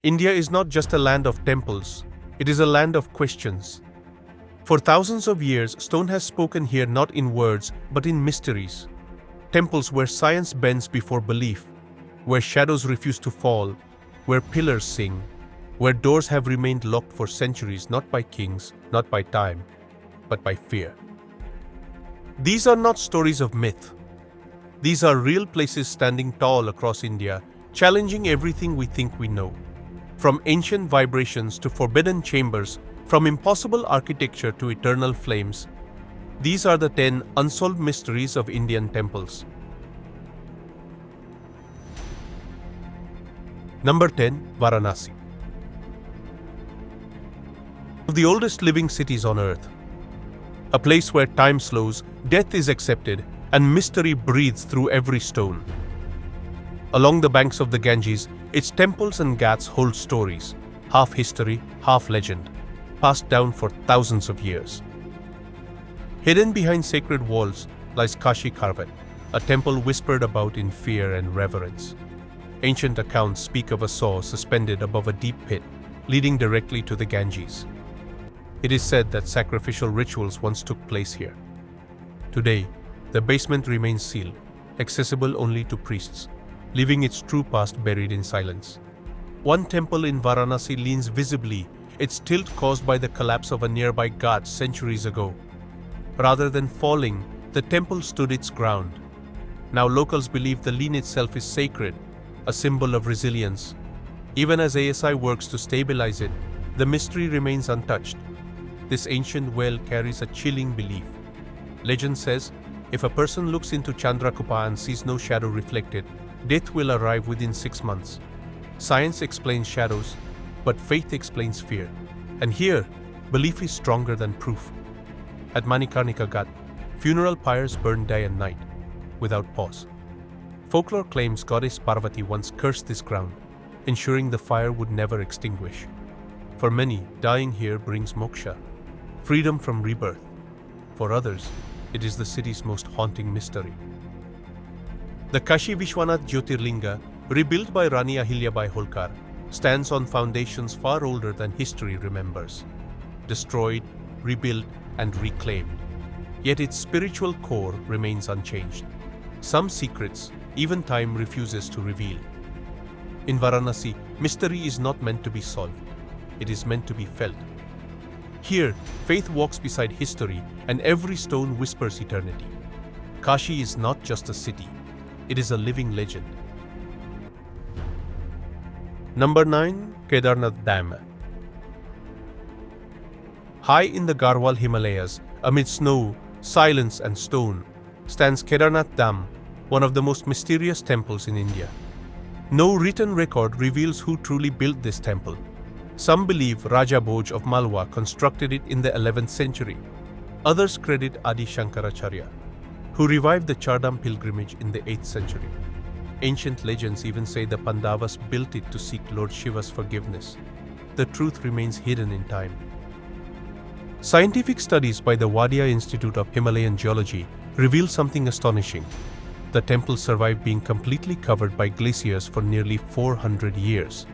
India is not just a land of temples, it is a land of questions. For thousands of years, stone has spoken here not in words, but in mysteries. Temples where science bends before belief, where shadows refuse to fall, where pillars sing, where doors have remained locked for centuries, not by kings, not by time, but by fear. These are not stories of myth. These are real places standing tall across India, challenging everything we think we know. From ancient vibrations to forbidden chambers, from impossible architecture to eternal flames, these are the 10 unsolved mysteries of Indian temples. Number 10. Varanasi. One of the oldest living cities on earth. A place where time slows, death is accepted, and mystery breathes through every stone. Along the banks of the Ganges, its temples and ghats hold stories, half history, half legend, passed down for thousands of years. Hidden behind sacred walls lies Kashi Karvat, a temple whispered about in fear and reverence. Ancient accounts speak of a saw suspended above a deep pit, leading directly to the Ganges. It is said that sacrificial rituals once took place here. Today, the basement remains sealed, accessible only to priests, leaving its true past buried in silence. One temple in Varanasi leans visibly, its tilt caused by the collapse of a nearby ghat centuries ago. Rather than falling, the temple stood its ground. Now locals believe the lean itself is sacred, a symbol of resilience. Even as ASI works to stabilize it, the mystery remains untouched. This ancient well carries a chilling belief. Legend says, if a person looks into Chandrakupa and sees no shadow reflected, death will arrive within 6 months. Science explains shadows, but faith explains fear. And here, belief is stronger than proof. At Manikarnika Ghat, funeral pyres burn day and night, without pause. Folklore claims goddess Parvati once cursed this ground, ensuring the fire would never extinguish. For many, dying here brings moksha, freedom from rebirth. For others, it is the city's most haunting mystery. The Kashi Vishwanath Jyotirlinga, rebuilt by Rani Ahilyabai Holkar, stands on foundations far older than history remembers. Destroyed, rebuilt, and reclaimed. Yet its spiritual core remains unchanged. Some secrets, even time refuses to reveal. In Varanasi, mystery is not meant to be solved. It is meant to be felt. Here, faith walks beside history, and every stone whispers eternity. Kashi is not just a city. It is a living legend. Number 9. Kedarnath Dam. High in the Garhwal Himalayas, amid snow, silence and stone, stands Kedarnath Dam, one of the most mysterious temples in India. No written record reveals who truly built this temple. Some believe Raja Bhoj of Malwa constructed it in the 11th century. Others credit Adi Shankaracharya, who revived the Chardham pilgrimage in the 8th century. Ancient legends even say the Pandavas built it to seek Lord Shiva's forgiveness. The truth remains hidden in time. Scientific studies by the Wadia Institute of Himalayan Geology reveal something astonishing. The temple survived being completely covered by glaciers for nearly 400 years.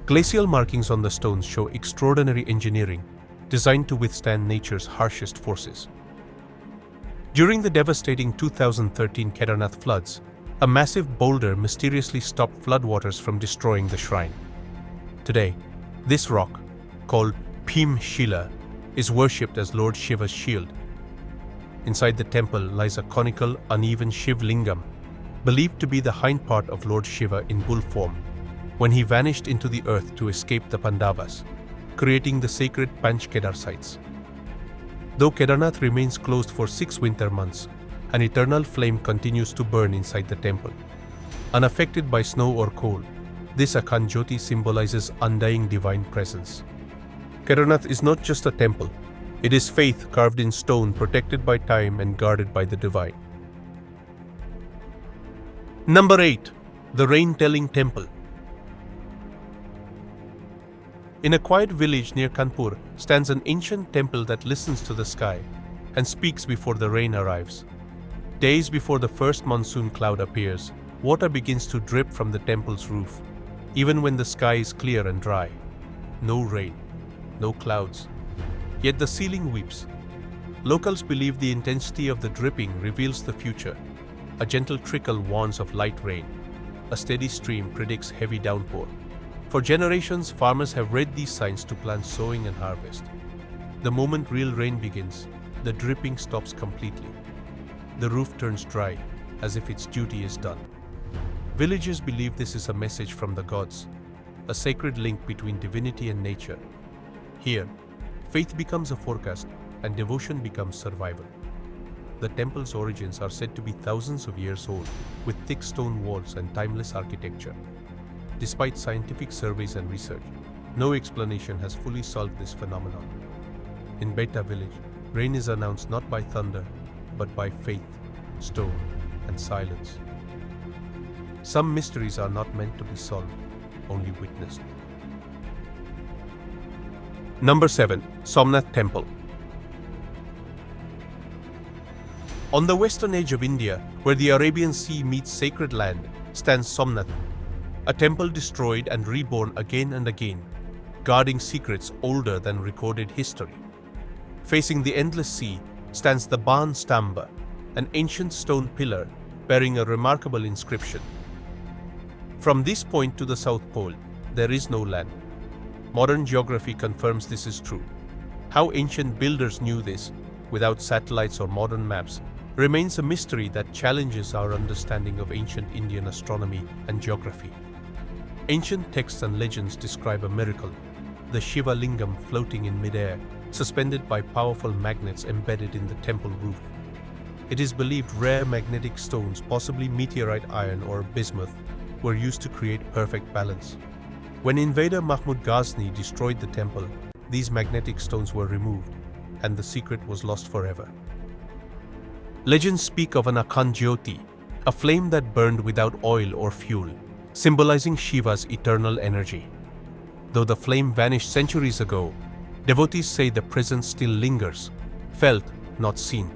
Glacial markings on the stones show extraordinary engineering, designed to withstand nature's harshest forces. During the devastating 2013 Kedarnath floods, a massive boulder mysteriously stopped floodwaters from destroying the shrine. Today, this rock, called Bhim Shila, is worshipped as Lord Shiva's shield. Inside the temple lies a conical, uneven Shiv Lingam, believed to be the hind part of Lord Shiva in bull form, when he vanished into the earth to escape the Pandavas, creating the sacred Panch Kedar sites. Though Kedarnath remains closed for 6 winter months, an eternal flame continues to burn inside the temple. Unaffected by snow or cold, this Akhand Jyoti symbolizes undying divine presence. Kedarnath is not just a temple, it is faith carved in stone, protected by time and guarded by the divine. Number 8. The Rain-Telling Temple. In a quiet village near Kanpur stands an ancient temple that listens to the sky and speaks before the rain arrives. Days before the first monsoon cloud appears, water begins to drip from the temple's roof. even when the sky is clear and dry. No rain, no clouds. Yet the ceiling weeps. Locals believe the intensity of the dripping reveals the future. A gentle trickle warns of light rain. A steady stream predicts heavy downpour. For generations, farmers have read these signs to plan sowing and harvest. The moment real rain begins, the dripping stops completely. The roof turns dry, as if its duty is done. Villagers believe this is a message from the gods, a sacred link between divinity and nature. Here, faith becomes a forecast and devotion becomes survival. The temple's origins are said to be thousands of years old, with thick stone walls and timeless architecture. Despite scientific surveys and research, no explanation has fully solved this phenomenon. In Beta village, rain is announced not by thunder, but by faith, stone, and silence. Some mysteries are not meant to be solved, only witnessed. Number 7. Somnath Temple. On the western edge of India, where the Arabian Sea meets sacred land, stands Somnath, a temple destroyed and reborn again and again, guarding secrets older than recorded history. Facing the endless sea stands the Ban Stamba, an ancient stone pillar bearing a remarkable inscription. From this point to the South Pole, there is no land. Modern geography confirms this is true. How ancient builders knew this, without satellites or modern maps, remains a mystery that challenges our understanding of ancient Indian astronomy and geography. Ancient texts and legends describe a miracle, the Shiva Lingam floating in midair, suspended by powerful magnets embedded in the temple roof. It is believed rare magnetic stones, possibly meteorite iron or bismuth, were used to create perfect balance. When invader Mahmud Ghazni destroyed the temple, these magnetic stones were removed, and the secret was lost forever. Legends speak of an Akhand Jyoti, a flame that burned without oil or fuel, symbolizing Shiva's eternal energy. Though the flame vanished centuries ago, devotees say the presence still lingers, felt, not seen.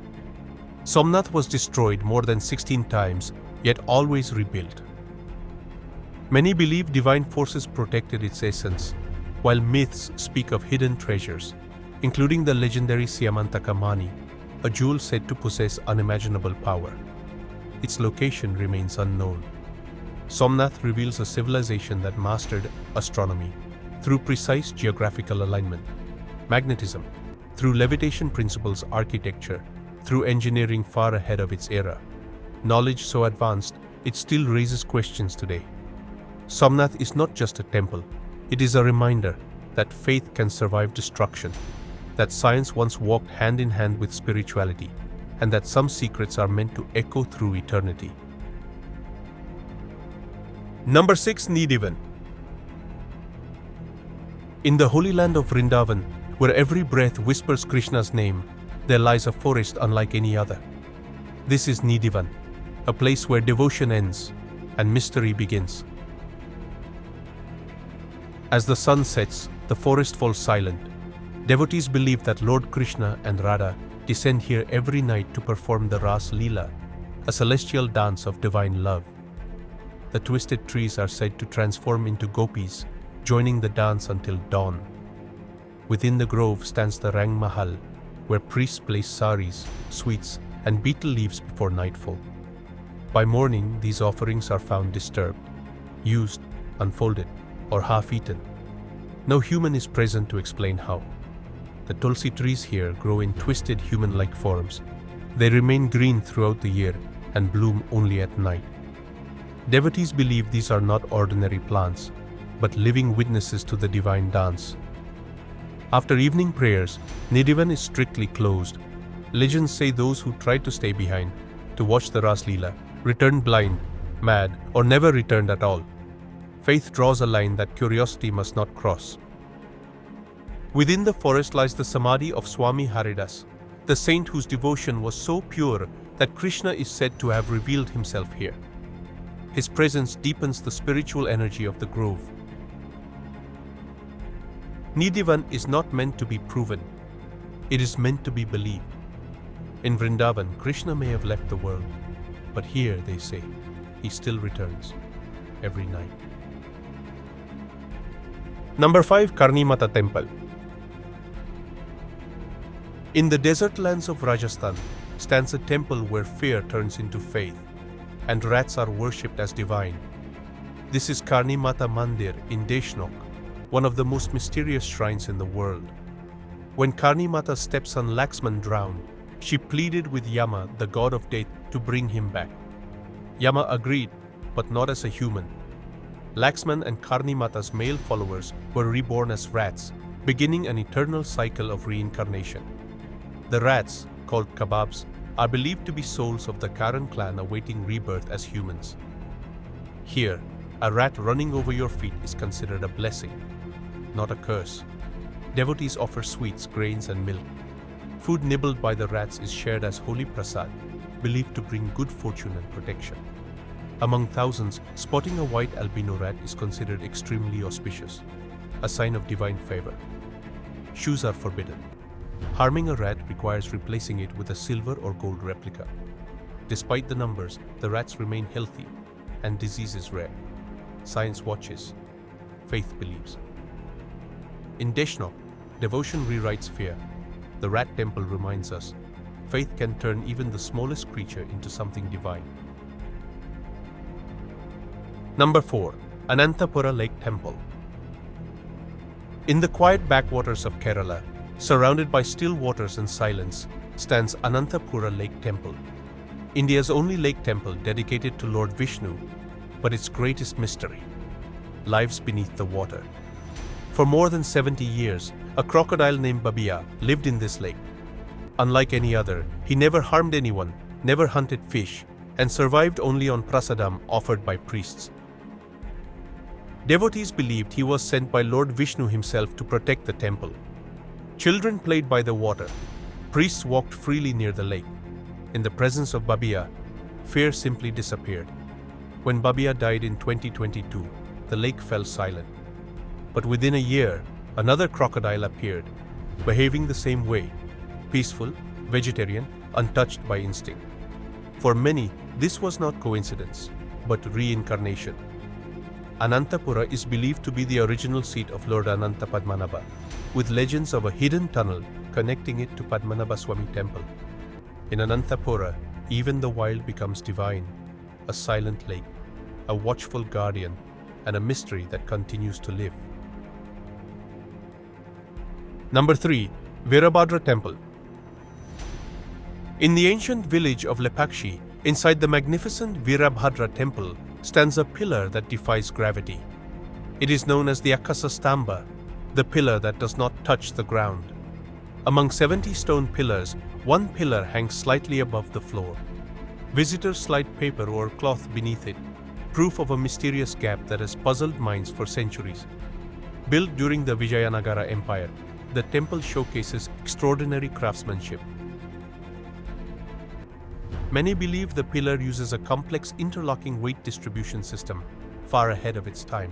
Somnath was destroyed more than 16 times, yet always rebuilt. Many believe divine forces protected its essence, while myths speak of hidden treasures, including the legendary Syamantaka Mani, a jewel said to possess unimaginable power. Its location remains unknown. Somnath reveals a civilization that mastered astronomy through precise geographical alignment, magnetism, through levitation principles, architecture, through engineering far ahead of its era. Knowledge so advanced, it still raises questions today. Somnath is not just a temple, it is a reminder that faith can survive destruction, that science once walked hand in hand with spirituality, and that some secrets are meant to echo through eternity. Number 6. Nidivan. In the holy land of Vrindavan, where every breath whispers Krishna's name, there lies a forest unlike any other. This is Nidivan, a place where devotion ends and mystery begins. As the sun sets, the forest falls silent. Devotees believe that Lord Krishna and Radha descend here every night to perform the Ras Leela, a celestial dance of divine love. The twisted trees are said to transform into gopis, joining the dance until dawn. Within the grove stands the Rang Mahal, where priests place saris, sweets, and betel leaves before nightfall. By morning, these offerings are found disturbed, used, unfolded, or half-eaten. No human is present to explain how. The tulsi trees here grow in twisted human-like forms. They remain green throughout the year and bloom only at night. Devotees believe these are not ordinary plants, but living witnesses to the divine dance. After evening prayers, Nidivan is strictly closed. Legends say those who tried to stay behind to watch the Ras Leela returned blind, mad, or never returned at all. Faith draws a line that curiosity must not cross. Within the forest lies the Samadhi of Swami Haridas, the saint whose devotion was so pure that Krishna is said to have revealed himself here. His presence deepens the spiritual energy of the grove. Nidivan is not meant to be proven. It is meant to be believed. In Vrindavan, Krishna may have left the world, but here, they say, he still returns every night. Number 5. Karni Mata Temple. In the desert lands of Rajasthan stands a temple where fear turns into faith, and rats are worshipped as divine. This is Karni Mata Mandir in Deshnok, one of the most mysterious shrines in the world. When Karni Mata stepson Laxman drowned, she pleaded with Yama, the god of death, to bring him back. Yama agreed, but not as a human. Laxman and Karni Mata's male followers were reborn as rats, beginning an eternal cycle of reincarnation. The rats, called kebabs, are believed to be souls of the Karan clan awaiting rebirth as humans. Here, a rat running over your feet is considered a blessing, not a curse. Devotees offer sweets, grains, and milk. Food nibbled by the rats is shared as holy prasad, believed to bring good fortune and protection. Among thousands, spotting a white albino rat is considered extremely auspicious, a sign of divine favor. Shoes are forbidden. Harming a rat requires replacing it with a silver or gold replica. Despite the numbers, the rats remain healthy, and disease is rare. Science watches. Faith believes. In Deshnok, devotion rewrites fear. The rat temple reminds us, faith can turn even the smallest creature into something divine. Number 4. Anantapura Lake Temple. In the quiet backwaters of Kerala, surrounded by still waters and silence, stands Anantapura Lake Temple, India's only lake temple dedicated to Lord Vishnu, but its greatest mystery: lives beneath the water. For more than 70 years, a crocodile named Babia lived in this lake. Unlike any other, he never harmed anyone, never hunted fish, and survived only on prasadam offered by priests. Devotees believed he was sent by Lord Vishnu himself to protect the temple. Children played by the water. Priests walked freely near the lake. In the presence of Babia, fear simply disappeared. When Babia died in 2022, the lake fell silent. But within a year, another crocodile appeared, behaving the same way: peaceful, vegetarian, untouched by instinct. For many, this was not coincidence, but reincarnation. Anantapura is believed to be the original seat of Lord Ananta Padmanabha, with legends of a hidden tunnel connecting it to Padmanabha Swami temple. In Anantapura, even the wild becomes divine, a silent lake, a watchful guardian, and a mystery that continues to live. Number 3. Virabhadra Temple. In the ancient village of Lepakshi, inside the magnificent Virabhadra temple, stands a pillar that defies gravity. It is known as the Akasa Stamba, the pillar that does not touch the ground. Among 70 stone pillars, one pillar hangs slightly above the floor. Visitors slide paper or cloth beneath it, proof of a mysterious gap that has puzzled minds for centuries. Built during the Vijayanagara Empire, the temple showcases extraordinary craftsmanship. Many believe the pillar uses a complex interlocking weight distribution system, far ahead of its time.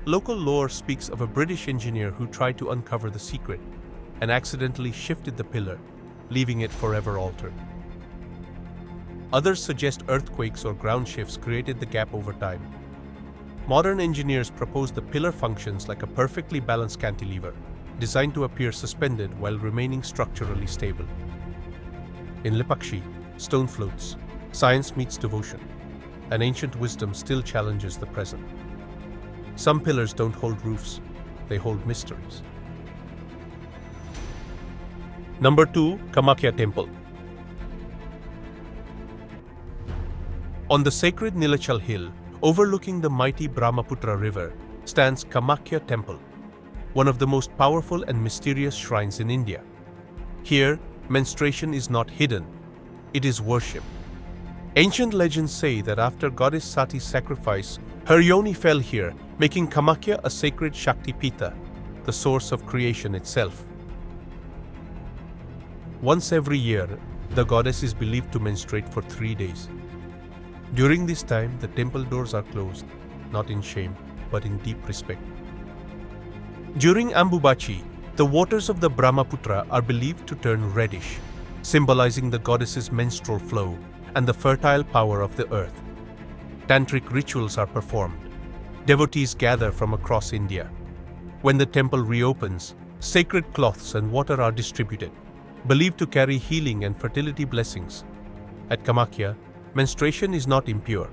Local lore speaks of a British engineer who tried to uncover the secret and accidentally shifted the pillar, leaving it forever altered. Others suggest earthquakes or ground shifts created the gap over time. Modern engineers propose the pillar functions like a perfectly balanced cantilever, designed to appear suspended while remaining structurally stable. In Lepakshi, stone floats. Science meets devotion, and ancient wisdom still challenges the present. Some pillars don't hold roofs, they hold mysteries. Number 2. Kamakhya Temple. On the sacred Nilachal hill, overlooking the mighty Brahmaputra river, stands Kamakhya Temple, one of the most powerful and mysterious shrines in India. Here, menstruation is not hidden, it is worshipped. Ancient legends say that after goddess Sati's sacrifice, her yoni fell here, making Kamakhya a sacred Shakti Pita, the source of creation itself. Once every year, the goddess is believed to menstruate for 3 days. During this time, the temple doors are closed, not in shame, but in deep respect. During Ambubachi, the waters of the Brahmaputra are believed to turn reddish, symbolizing the goddess's menstrual flow and the fertile power of the earth. Tantric rituals are performed. Devotees gather from across India, When the temple reopens, sacred cloths and water are distributed, believed to carry healing and fertility blessings. At Kamakya, menstruation is not impure.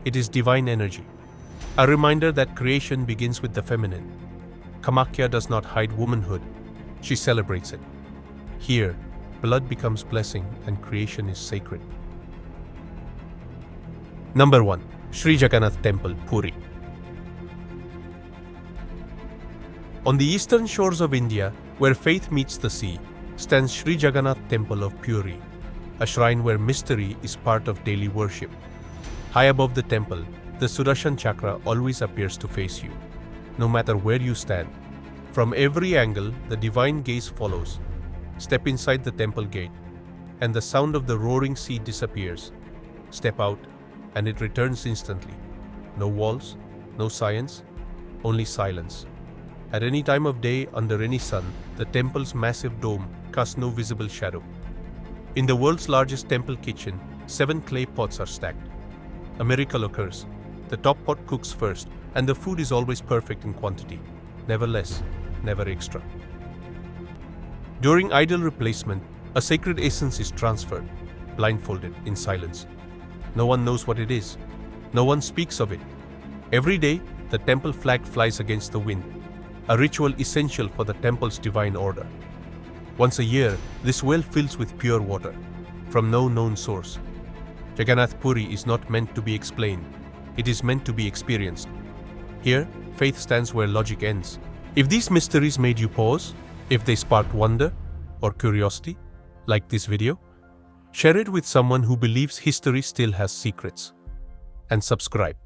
It is divine energy, a reminder that creation begins with the feminine. Kamakya does not hide womanhood, she celebrates it. Here, blood becomes blessing and creation is sacred. Number 1. Sri Jagannath Temple, Puri. On the eastern shores of India, where faith meets the sea, stands Sri Jagannath Temple of Puri, a shrine where mystery is part of daily worship. High above the temple, the Sudarshan Chakra always appears to face you, no matter where you stand. From every angle, the divine gaze follows. Step inside the temple gate, and the sound of the roaring sea disappears. Step out, and it returns instantly. No walls, no science, only silence. At any time of day, under any sun, the temple's massive dome casts no visible shadow. In the world's largest temple kitchen, 7 clay pots are stacked. A miracle occurs. The top pot cooks first, and the food is always perfect in quantity. Never less, never extra. During idol replacement, a sacred essence is transferred, blindfolded, in silence. No one knows what it is. No one speaks of it. Every day, the temple flag flies against the wind, a ritual essential for the temple's divine order. Once a year, this well fills with pure water, from no known source. Jagannath Puri is not meant to be explained. It is meant to be experienced. Here, faith stands where logic ends. If these mysteries made you pause, if they sparked wonder or curiosity, like this video, share it with someone who believes history still has secrets. And subscribe.